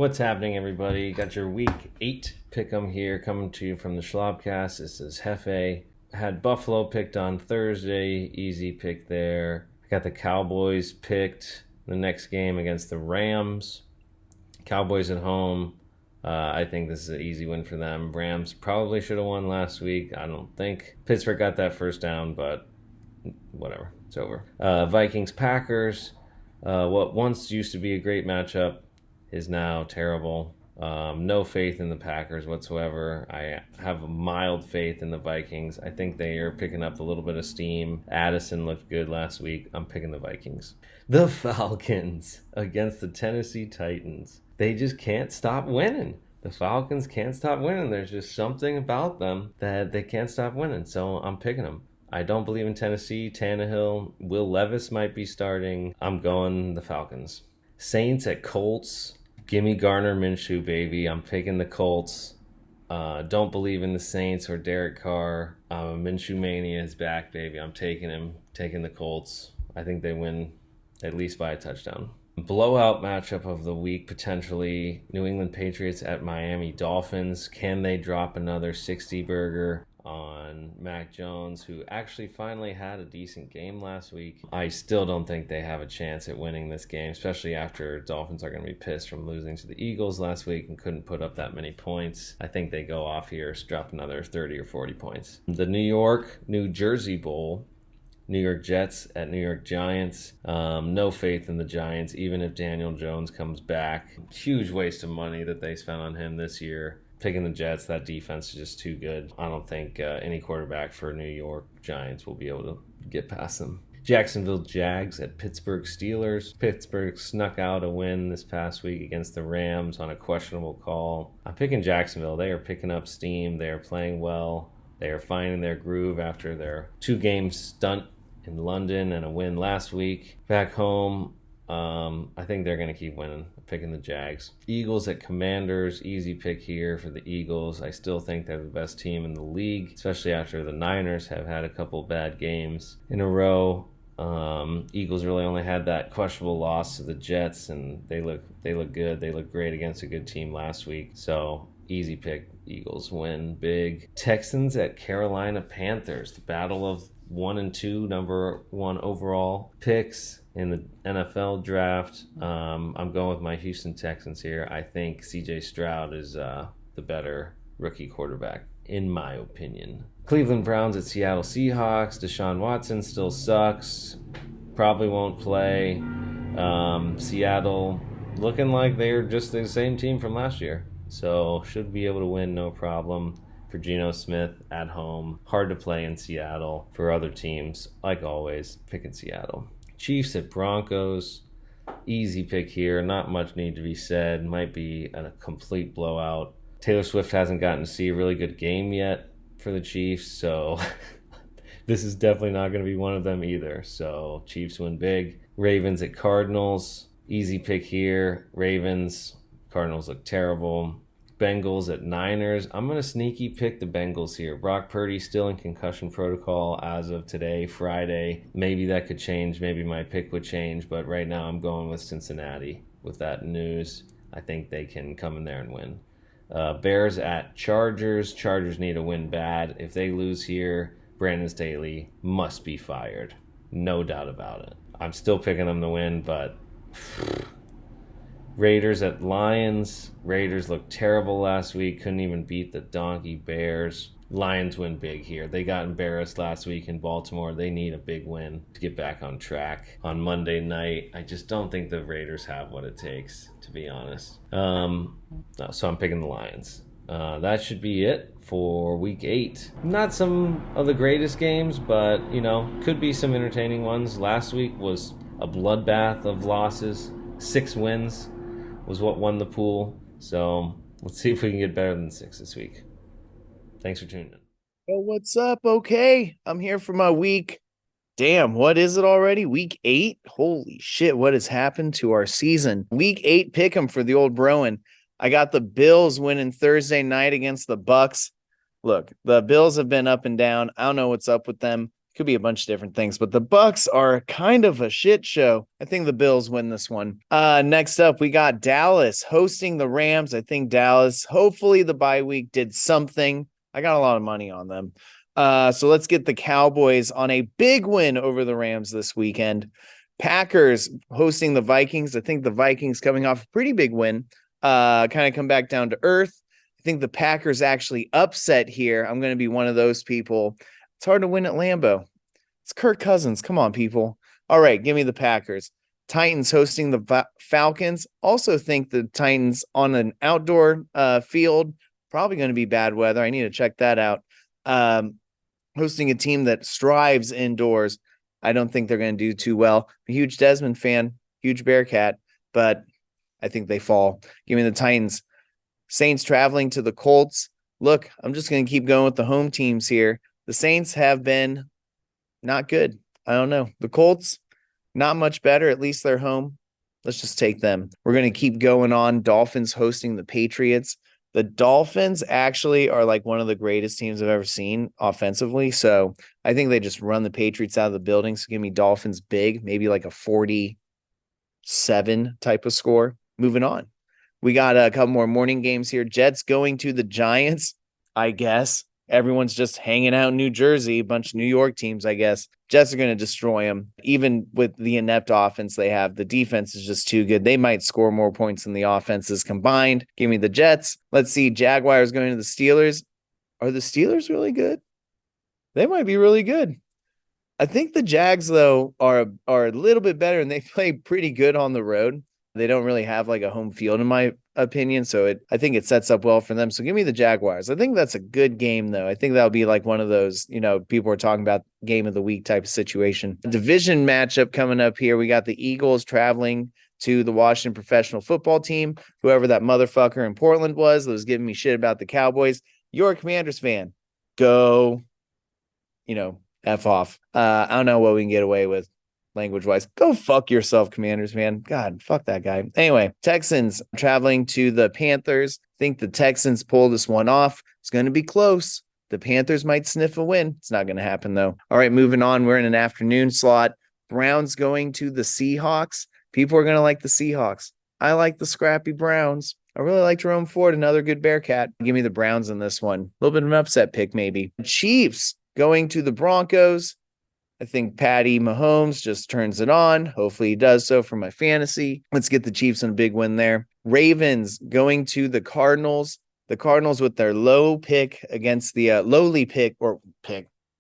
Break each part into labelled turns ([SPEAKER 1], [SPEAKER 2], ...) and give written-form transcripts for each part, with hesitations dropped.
[SPEAKER 1] What's happening, everybody? Got your week 8 pick'em here coming to you from the Schlabcast. This is Hefe. Had Buffalo picked on Thursday. Easy pick there. Got the Cowboys picked the next game against the Rams. Cowboys at home. I think this is an easy win for them. Rams probably should have won last week. I don't think. Pittsburgh got that first down, but whatever. It's over. Vikings-Packers. What once used to be a great matchup is now terrible. No faith in the Packers whatsoever. I have a mild faith in the Vikings. I think they are picking up a little bit of steam. Addison looked good last week. I'm picking the Vikings. The Falcons against the Tennessee Titans. They just can't stop winning. The Falcons can't stop winning. There's just something about them that they can't stop winning. So I'm picking them. I don't believe in Tennessee. Tannehill, Will Levis might be starting. I'm going the Falcons. Saints at Colts. Gimme Garner Minshew, baby. I'm picking the Colts. Don't believe in the Saints or Derek Carr. Minshew Mania is back, baby. I'm taking him. Taking the Colts. I think they win at least by a touchdown. Blowout matchup of the week, potentially. New England Patriots at Miami Dolphins. Can they drop another 60-burger on Mac Jones, who actually finally had a decent game last week? I still don't think they have a chance at winning this game, especially after Dolphins are going to be pissed from losing to the Eagles last week and couldn't put up that many points. I think they go off here, drop another 30 or 40 points. The New Jersey Bowl. New York Jets at New York Giants. No faith in the Giants, even if Daniel Jones comes back. Huge waste of money that they spent on him this year. Picking the Jets, that defense is just too good. I don't think any quarterback for New York Giants will be able to get past them. Jacksonville Jags at Pittsburgh Steelers. Pittsburgh snuck out a win this past week against the Rams on a questionable call. I'm picking Jacksonville. They are picking up steam. They are playing well. They are finding their groove after their 2-game stunt in London and a win last week. Back home, I think they're going to keep winning. I'm picking the Jags. Eagles at Commanders. Easy pick here for the Eagles. I still think they're the best team in the league, especially after the Niners have had a couple bad games in a row. Eagles really only had that questionable loss to the Jets, and they look good. They look great against a good team last week. So easy pick. Eagles win big. Texans at Carolina Panthers. The battle of 1 and 2 number 1 overall picks in the NFL draft. I'm going with my Houston Texans here. I think CJ Stroud is the better rookie quarterback, in my opinion. Cleveland Browns at Seattle Seahawks. Deshaun Watson still sucks. Probably won't play. Seattle looking like they're just the same team from last year. So should be able to win no problem. For Geno Smith at home. Hard to play in Seattle. For other teams, like always, picking Seattle. Chiefs at Broncos. Easy pick here. Not much need to be said. Might be a complete blowout. Taylor Swift hasn't gotten to see a really good game yet for the Chiefs, so this is definitely not going to be one of them either. So Chiefs win big. Ravens at Cardinals. Easy pick here. Ravens. Cardinals look terrible. Bengals at Niners. I'm going to sneaky pick the Bengals here. Brock Purdy still in concussion protocol as of today, Friday. Maybe that could change. Maybe my pick would change. But right now I'm going with Cincinnati with that news. I think they can come in there and win. Bears at Chargers. Chargers need a win bad. If they lose here, Brandon Staley must be fired. No doubt about it. I'm still picking them to win, but Raiders at Lions. Raiders looked terrible last week. Couldn't even beat the donkey Bears. Lions win big here. They got embarrassed last week in Baltimore. They need a big win to get back on track on Monday night. I just don't think the Raiders have what it takes, to be honest. So I'm picking the Lions. That should be it for week 8. Not some of the greatest games, but, could be some entertaining ones. Last week was a bloodbath of losses. 6 wins was what won the pool. So let's see if we can get better than 6 this week. Thanks for tuning in.
[SPEAKER 2] Oh, what's up? Okay, I'm here for my week. Damn, what is it already? Week 8? Holy shit, what has happened to our season? Week 8 pick'em for the old Broen. I got the Bills winning Thursday night against the Bucks. Look, the Bills have been up and down. I don't know what's up with them. Could be a bunch of different things, but the Bucks are kind of a shit show. I think the Bills win this one. Next up, we got Dallas hosting the Rams. I think Dallas, hopefully the bye week did something. I got a lot of money on them. So let's get the Cowboys on a big win over the Rams this weekend. Packers hosting the Vikings. I think the Vikings coming off a pretty big win. Kind of come back down to earth. I think the Packers actually upset here. I'm going to be one of those people. It's hard to win at Lambeau. It's Kirk Cousins. Come on, people. All right, give me the Packers. Titans hosting the Falcons. Also think the Titans on an outdoor field, probably going to be bad weather. I need to check that out. Hosting a team that strives indoors. I don't think they're going to do too well. I'm a huge Desmond fan, huge Bearcat, but I think they fall. Give me the Titans. Saints traveling to the Colts. Look, I'm just going to keep going with the home teams here. The Saints have been not good. I don't know. The Colts, not much better. At least they're home. Let's just take them. We're going to keep going on. Dolphins hosting the Patriots. The Dolphins actually are like one of the greatest teams I've ever seen offensively. So I think they just run the Patriots out of the building. So give me Dolphins big, maybe like a 47 type of score. Moving on. We got a couple more morning games here. Jets going to the Giants, I guess. Everyone's just hanging out in New Jersey, a bunch of New York teams, I guess. Jets are going to destroy them. Even with the inept offense they have, the defense is just too good. They might score more points than the offenses combined. Give me the Jets. Let's see. Jaguars going to the Steelers. Are the Steelers really good? They might be really good. I think the Jags, though, are a little bit better, and they play pretty good on the road. They don't really have like a home field, in my opinion. So I think it sets up well for them. So give me the Jaguars. I think that's a good game, though. I think that'll be like one of those, people are talking about game of the week type of situation. A division matchup coming up here. We got the Eagles traveling to the Washington professional football team. Whoever that motherfucker in Portland was that was giving me shit about the Cowboys. You're a Commanders fan. Go, F off. I don't know what we can get away with. Language wise, go fuck yourself, Commanders, man. God, fuck that guy. Anyway, Texans traveling to the Panthers. Think the Texans pull this one off. It's going to be close. The Panthers might sniff a win. It's not going to happen, though. All right, moving on. We're in an afternoon slot. Browns going to the Seahawks. People are going to like the Seahawks. I like the scrappy Browns. I really like Jerome Ford, another good Bearcat. Give me the Browns in this one. A little bit of an upset pick, maybe. Chiefs going to the Broncos. I think Patty Mahomes just turns it on. Hopefully he does so for my fantasy. Let's get the Chiefs in a big win there. Ravens going to the Cardinals. The Cardinals with their low pick against the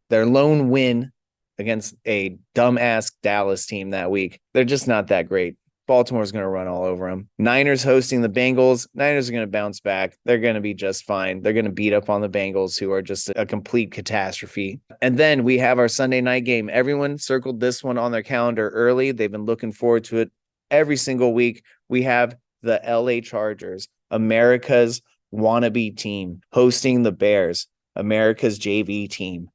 [SPEAKER 2] their lone win against a dumbass Dallas team that week. They're just not that great. Baltimore's going to run all over them. Niners hosting the Bengals. Niners are going to bounce back. They're going to be just fine. They're going to beat up on the Bengals, who are just a complete catastrophe. And then we have our Sunday night game. Everyone circled this one on their calendar early. They've been looking forward to it every single week. We have the LA Chargers, America's wannabe team, hosting the Bears, America's JV team.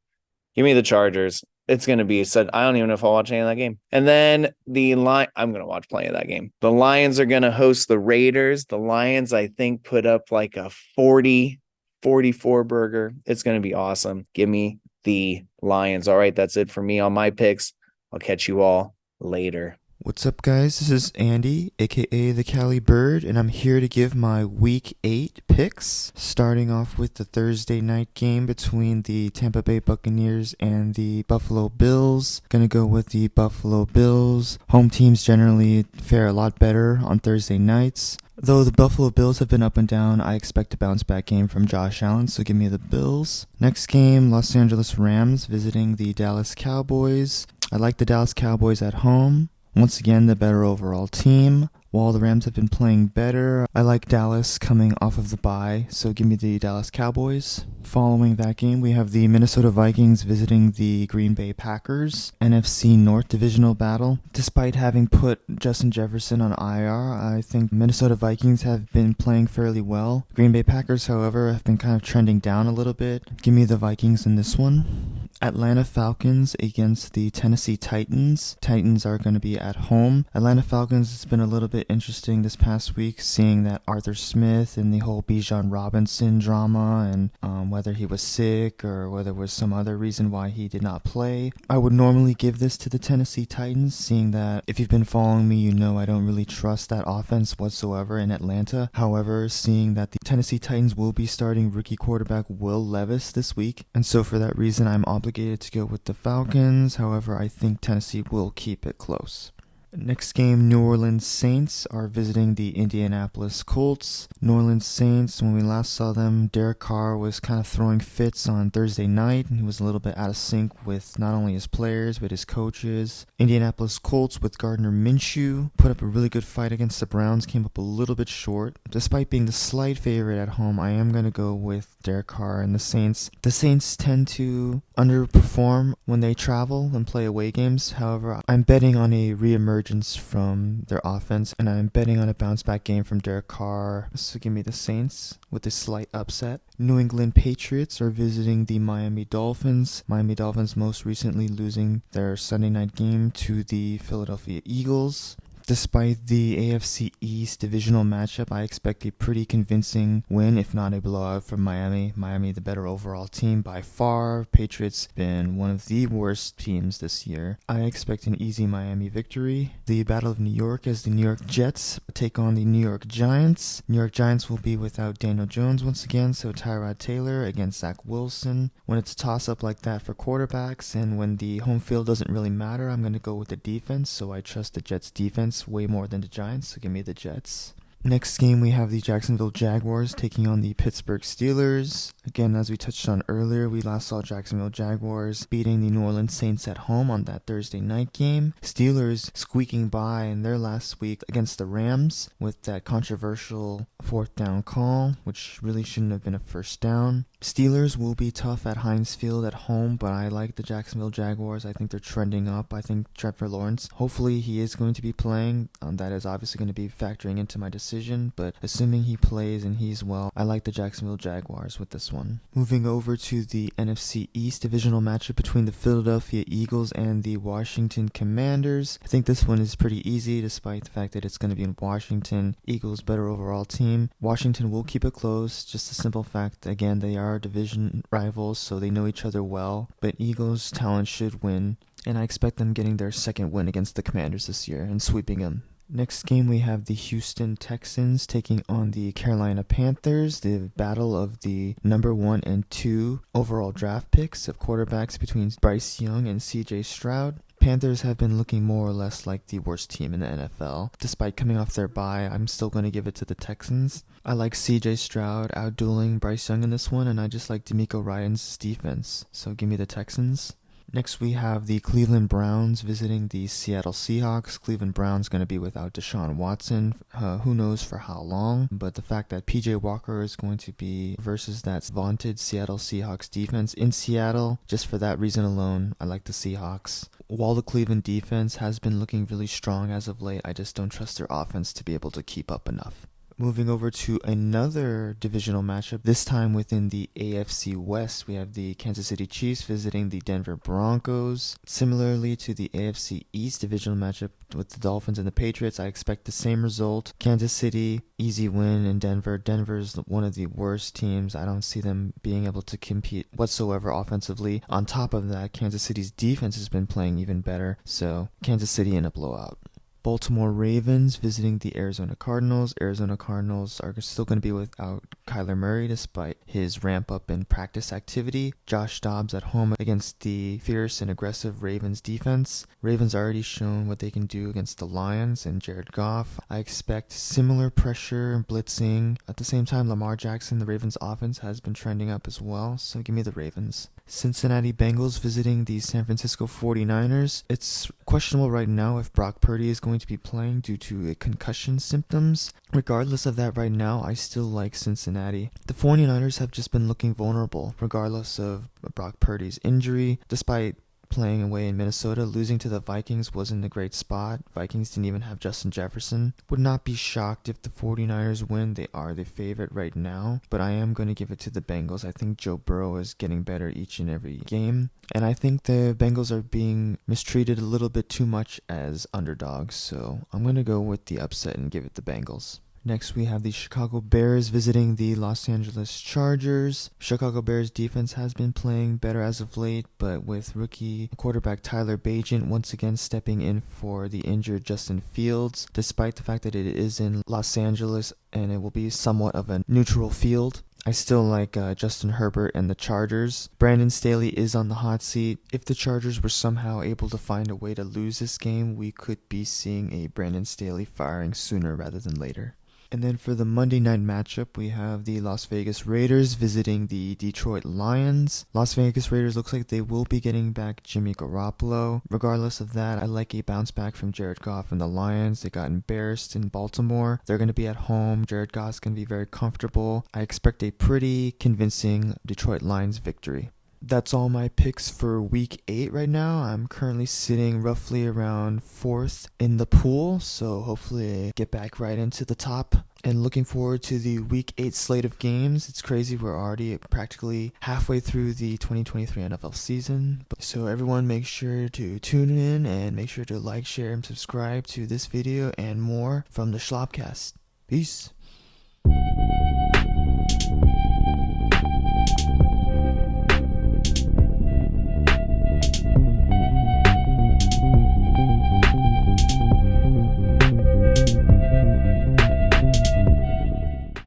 [SPEAKER 2] Give me the Chargers. It's going to be said. I don't even know if I'll watch any of that game. And then I'm going to watch plenty of that game. The Lions are going to host the Raiders. The Lions, I think, put up like a 44 burger. It's going to be awesome. Give me the Lions. All right, that's it for me on my picks. I'll catch you all later.
[SPEAKER 3] What's up, guys? This is Andy, aka the Cali Bird, and I'm here to give my Week 8 picks, starting off with the Thursday night game between the Tampa Bay Buccaneers and the Buffalo Bills. Gonna go with the Buffalo Bills. Home teams generally fare a lot better on Thursday nights. Though the Buffalo Bills have been up and down, I expect a bounce-back game from Josh Allen, so give me the Bills. Next game, Los Angeles Rams visiting the Dallas Cowboys. I like the Dallas Cowboys at home. Once again, the better overall team. While the Rams have been playing better, I like Dallas coming off of the bye, so give me the Dallas Cowboys. Following that game, we have the Minnesota Vikings visiting the Green Bay Packers. NFC North Divisional battle. Despite having put Justin Jefferson on IR, I think Minnesota Vikings have been playing fairly well. Green Bay Packers, however, have been kind of trending down a little bit. Give me the Vikings in this one. Atlanta Falcons against the Tennessee Titans. Titans are going to be at home. Atlanta Falcons, has been a little bit interesting this past week, seeing that Arthur Smith and the whole Bijan Robinson drama, and whether he was sick or whether there was some other reason why he did not play. I would normally give this to the Tennessee Titans, seeing that if you've been following me, you know I don't really trust that offense whatsoever in Atlanta. However, seeing that the Tennessee Titans will be starting rookie quarterback Will Levis this week, and so for that reason I'm obligated to go with the Falcons. However, I think Tennessee will keep it close. Next game, New Orleans Saints are visiting the Indianapolis Colts. New Orleans Saints, when we last saw them, Derek Carr was kind of throwing fits on Thursday night. He was a little bit out of sync with not only his players, but his coaches. Indianapolis Colts with Gardner Minshew put up a really good fight against the Browns, came up a little bit short. Despite being the slight favorite at home, I am going to go with Derek Carr and the Saints. The Saints tend to underperform when they travel and play away games. However, I'm betting on a reemergence from their offense, and I'm betting on a bounce back game from Derek Carr. So give me the Saints with a slight upset. New England Patriots are visiting the Miami Dolphins. Miami Dolphins most recently losing their Sunday night game to the Philadelphia Eagles. Despite the AFC East divisional matchup, I expect a pretty convincing win, if not a blowout, from Miami. Miami, the better overall team by far. Patriots been one of the worst teams this year. I expect an easy Miami victory. The Battle of New York as the New York Jets take on the New York Giants. New York Giants will be without Daniel Jones once again, so Tyrod Taylor against Zach Wilson. When it's a toss-up like that for quarterbacks, and when the home field doesn't really matter, I'm going to go with the defense, so I trust the Jets' defense way more than the Giants, so give me the Jets. Next game, we have the Jacksonville Jaguars taking on the Pittsburgh Steelers. Again, as we touched on earlier, we last saw Jacksonville Jaguars beating the New Orleans Saints at home on that Thursday night game. Steelers squeaking by in their last week against the Rams with that controversial fourth down call, which really shouldn't have been a first down. Steelers will be tough at Heinz Field at home, but I like the Jacksonville Jaguars. I think they're trending up. I think Trevor Lawrence, hopefully he is going to be playing. That is obviously going to be factoring into my decision, but assuming he plays and he's well, I like the Jacksonville Jaguars with this one. Moving over to the NFC East divisional matchup between the Philadelphia Eagles and the Washington Commanders. I think this one is pretty easy despite the fact that it's going to be in Washington. Eagles better overall team. Washington will keep it close, just a simple fact. Again, they are division rivals, so they know each other well, but Eagles' talent should win, and I expect them getting their second win against the Commanders this year and sweeping them. Next game, we have the Houston Texans taking on the Carolina Panthers, the battle of the number 1 and 2 overall draft picks of quarterbacks between Bryce Young and CJ Stroud. Panthers have been looking more or less like the worst team in the NFL. Despite coming off their bye, I'm still going to give it to the Texans. I like CJ Stroud outdueling Bryce Young in this one, and I just like DeMeco Ryans' defense. So give me the Texans. Next, we have the Cleveland Browns visiting the Seattle Seahawks. Cleveland Browns going to be without Deshaun Watson. Who knows for how long? But the fact that PJ Walker is going to be versus that vaunted Seattle Seahawks defense in Seattle, just for that reason alone, I like the Seahawks. While the Cleveland defense has been looking really strong as of late, I just don't trust their offense to be able to keep up enough. Moving over to another divisional matchup, this time within the AFC West, we have the Kansas City Chiefs visiting the Denver Broncos. Similarly to the AFC East divisional matchup with the Dolphins and the Patriots, I expect the same result. Kansas City, easy win in Denver. Denver's one of the worst teams. I don't see them being able to compete whatsoever offensively. On top of that, Kansas City's defense has been playing even better, so Kansas City in a blowout. Baltimore Ravens visiting the Arizona Cardinals. Arizona Cardinals are still going to be without Kyler Murray despite his ramp up in practice activity. Josh Dobbs at home against the fierce and aggressive Ravens defense. Ravens already shown what they can do against the Lions and Jared Goff. I expect similar pressure and blitzing. At the same time, Lamar Jackson, the Ravens offense, has been trending up as well, so give me the Ravens. Cincinnati Bengals visiting the San Francisco 49ers. It's questionable right now if Brock Purdy is going to be playing due to concussion symptoms. Regardless of that right now, I still like Cincinnati. The 49ers have just been looking vulnerable regardless of Brock Purdy's injury. Despite playing away in Minnesota. Losing to the Vikings wasn't a great spot. Vikings didn't even have Justin Jefferson. Would not be shocked if the 49ers win. They are the favorite right now, but I am going to give it to the Bengals. I think Joe Burrow is getting better each and every game, and I think the Bengals are being mistreated a little bit too much as underdogs, so I'm going to go with the upset and give it the Bengals. Next, we have the Chicago Bears visiting the Los Angeles Chargers. Chicago Bears defense has been playing better as of late, but with rookie quarterback Tyler Bagent once again stepping in for the injured Justin Fields, despite the fact that it is in Los Angeles and it will be somewhat of a neutral field. I still like Justin Herbert and the Chargers. Brandon Staley is on the hot seat. If the Chargers were somehow able to find a way to lose this game, we could be seeing a Brandon Staley firing sooner rather than later. And then for the Monday night matchup, we have the Las Vegas Raiders visiting the Detroit Lions. Las Vegas Raiders looks like they will be getting back Jimmy Garoppolo. Regardless of that, I like a bounce back from Jared Goff and the Lions. They got embarrassed in Baltimore. They're going to be at home. Jared Goff's going to be very comfortable. I expect a pretty convincing Detroit Lions victory. That's all my picks for week 8 right now. I'm currently sitting roughly around 4th in the pool, so hopefully I get back right into the top. And looking forward to the week 8 slate of games. It's crazy, we're already practically halfway through the 2023 NFL season. So everyone make sure to tune in and make sure to like, share, and subscribe to this video and more from the Schlabcast. Peace.